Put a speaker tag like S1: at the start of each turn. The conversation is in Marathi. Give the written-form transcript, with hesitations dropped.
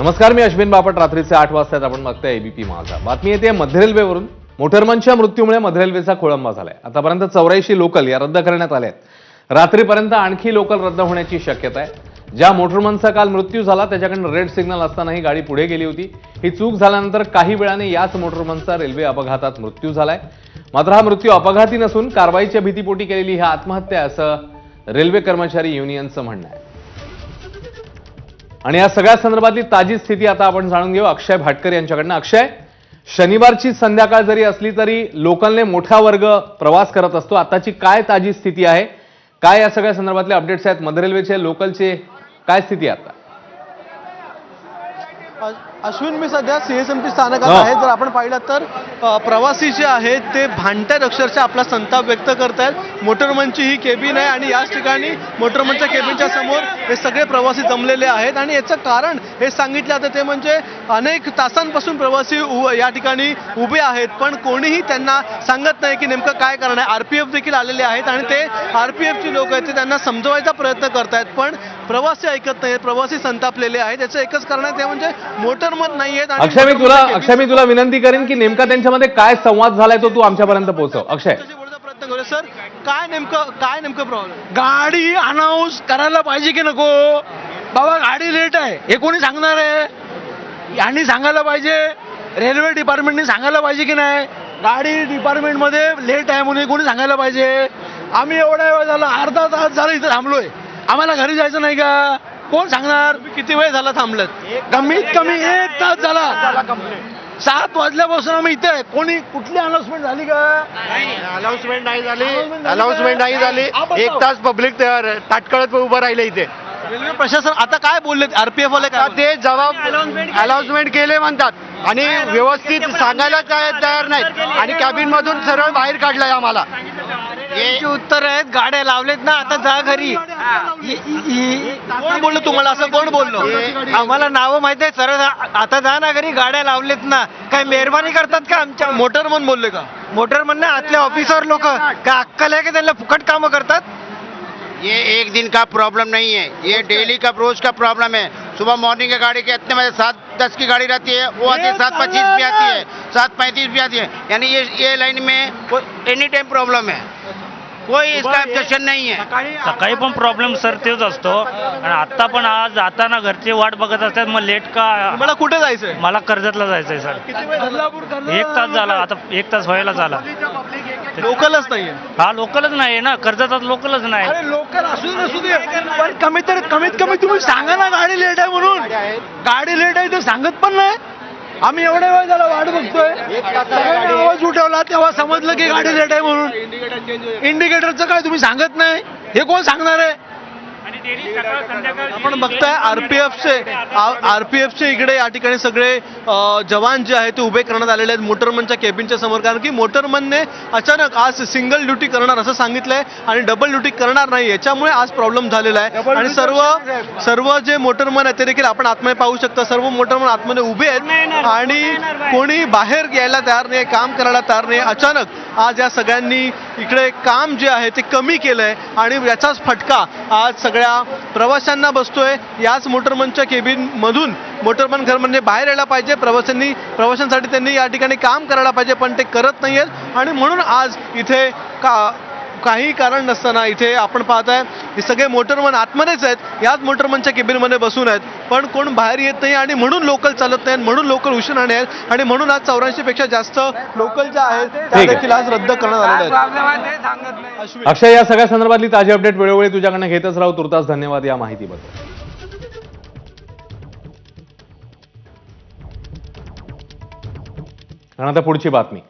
S1: नमस्कार, मी अश्विन बापट. रात्रीचे 8 वाजता आपण बघताय एबीपी माझा. बातमी येते मध्य रेल्वेवरून. मोटरमनच्या मृत्यूमुळे मध्य रेल्वेचा खोळंबा झालाय. आतापर्यंत 84 लोकल या रद्द करण्यात आल्या आहेत. रात्रीपर्यंत आणखी लोकल रद्द होण्याची शक्यता आहे. ज्या मोटरमनचा काल मृत्यू झाला त्याच्याकडून रेड सिग्नल असतानाही गाडी पुढे गेली होती. ही चूक झाल्यानंतर काही वेळाने याच मोटरमनचा रेल्वे अपघातात मृत्यू झालाय. मात्र हा मृत्यू अपघाती नसून कारवाईच्या भीतीपोटी केलेली ही आत्महत्या असं रेल्वे कर्मचारी युनियनचं म्हणणं आहे. आणि या सगळ्या संदर्भातली ताजी स्थिती आता आपण जाणून घेऊ अक्षय भाटकर यांच्याकडनं. अक्षय, शनिवारची संध्याकाळ जरी असली तरी लोकलने मोठा वर्ग प्रवास करत असतो. आताची काय ताजी स्थिती आहे, काय या सगळ्या संदर्भातले अपडेट्स आहेत? मध्य रेल्वेचे लोकलचे काय स्थिती आहे आता?
S2: अश्विन, मी सध्या सीएसएमटी स्थानकात आहे. जर आपण पाहिलं तर प्रवासी जे आहेत ते भांडतायत, अक्षरशः आपला संताप व्यक्त करतायत. मोटरमनची ही केबिन आहे आणि याच ठिकाणी मोटरमनच्या केबिनच्या समोर हे सगळे प्रवासी जमलेले आहेत. आणि याचं कारण हे सांगितलं जातं ते म्हणजे अनेक तासांपासून प्रवासी या ठिकाणी उभे आहेत, पण कोणीही त्यांना सांगत नाही की नेमकं काय कारण आहे. आरपीएफ देखील आलेले आहेत आणि ते आरपीएफची लोक आहेत ते त्यांना समजवायचा प्रयत्न करतायत, पण प्रवासी ऐकत नाहीत. प्रवासी संतापलेले आहेत. याचं एकच कारण आहे ते म्हणजे मोटरमन नाहीयेत.
S1: अक्षय, मी तुला विनंती करेन की नेमका त्यांच्यामध्ये काय संवाद झालाय तो तू आमच्यापर्यंत पोहोचव. अक्षय,
S2: प्रयत्न करू. सर, काय नेमकं प्रॉब्लेम?
S3: गाडी अनाऊन्स करायला पाहिजे की नको? बाबा गाडी लेट आहे हे कोणी सांगणार आहे? यांनी सांगायला पाहिजे, रेल्वे डिपार्टमेंटने सांगायला पाहिजे की नाही? गाडी डिपार्टमेंटमध्ये लेट आहे म्हणून कोणी सांगायला पाहिजे. आम्ही एवढा वेळ झाला, अर्धा तास झाला इथं थांबलोय. आम्हाला घरी जायचं नाही का? कोण सांगणार?
S2: किती वेळ झाला थांबलात?
S3: कमीत कमी 1 तास झाला. 7 वाजल्यापासून आम्ही इथे आहे. कोणी कुठली अनाउन्समेंट झाली का?
S4: अनाउन्समेंट नाही झाली. 1 तास पब्लिक ताटकळत उभं राहिलं इथे.
S2: रेल्वे प्रशासन आता काय बोलले? आरपीएफ वाले काय
S4: ते जबाब अनाउन्समेंट केले म्हणतात आणि व्यवस्थित सांगायला तयार नाहीत आणि कॅबिन मधून सरळ बाहेर काढलंय आम्हाला.
S2: हे उत्तर आहेत, गाड्या लावलेत ना, आता जा घरी. कोण बोललो तुम्हाला? असं कोण बोललो? आम्हाला नावं माहिती आहे. सरळ आता जा ना घरी, गाड्या लावलेत ना. काय मेहरबानी करतात का आमच्या? मोटरमन बोलले का? मोटरमन ना, आतले ऑफिसर लोक काय अक्कल आहे की त्यांना फुकट कामं करतात?
S4: ये एक दिन का प्रॉब्लम नहीं है, ये डेली का रोज का प्रॉब्लम है. सुबह मॉर्निंग की गाड़ी के इतने बजे 7:10 की गाड़ी रहती है, वो आती है 7:25 भी आती है, 7:35 भी आती है. यानी ये लाइन में एनी टाइम प्रॉब्लम है, कोई इसका ऑब्जेक्शन नहीं है.
S5: सकाळी पण प्रॉब्लेम सर तेच असतो आणि आता पण आज जाताना घरचे वाट बघत असतात. मग लेट का?
S2: मला कुठे जायचंय?
S5: मला कर्जतला जायचंय सर. 1 तास झाला, आता 1 तास व्हायला झाला.
S2: लोकलच नाहीये.
S5: हा लोकलच नाही ना, कर्जतात लोकलच नाही.
S3: अरे लोकल असू दे पण कमीत कमी तुम्ही सांगा ना गाडी लेट आहे म्हणून. गाडी लेट आहे ते सांगत पण नाही. आम्ही एवढ्या वेळ झाला वाट बघतोय. आवाज उठवला तेव्हा समजलं की गाडी लेट आहे म्हणून. इंडिकेटरचं काय तुम्ही सांगत नाही? हे कोण सांगणार आहे?
S2: आपण बघताय आरपीएफचे इकडे या ठिकाणी सगळे जवान जे आहेत ते उभे करण्यात आलेले आहेत मोटरमनच्या केबिनच्या समोर. कारण की मोटरमनने अचानक आज सिंगल ड्युटी करणार असं सांगितलंय आणि डबल ड्युटी करणार नाही, याच्यामुळे आज प्रॉब्लेम झालेला आहे. आणि सर्व जे मोटरमन आहेत ते देखील आपण आतमध्ये पाहू शकता. सर्व मोटरमन आतमध्ये उभे आहेत आणि कोणी बाहेर यायला तयार नाही, काम करायला तयार नाही. अचानक आज या सगळ्यांनी इकडे काम जे आहे ते कमी केलंय आणि याचाच फटका आज सगळ्या प्रवाशांना बसतोय. याच मोटरमनच्या केबिन मधून मोटरमन घर म्हणजे बाहेर यायला पाहिजे. प्रवाशांसाठी त्यांनी या ठिकाणी काम करायला पाहिजे, पण ते करत नाहीयेत. आणि म्हणून आज इथे काही कारण नसताना इथे आपण पाहताय हे सगळे मोटरमन आतमध्येच आहेत, याच मोटरमनच्या केबिनमध्ये बसून आहेत, पण कोण बाहेर येत नाही. आणि म्हणून लोकल चालत नाहीत, म्हणून लोकल उशिराने आहेत आणि म्हणून आज 84 पेक्षा जास्त लोकल ज्या आहेत त्या देखील आज रद्द करण्यात आलेल्या आहेत.
S1: अक्षय, या सगळ्या संदर्भातली ताजी अपडेट वेळोवेळी तुझ्याकडनं घेतच राहू. तुर्तास धन्यवाद या माहितीबद्दल. आणि आता पुढची बातमी.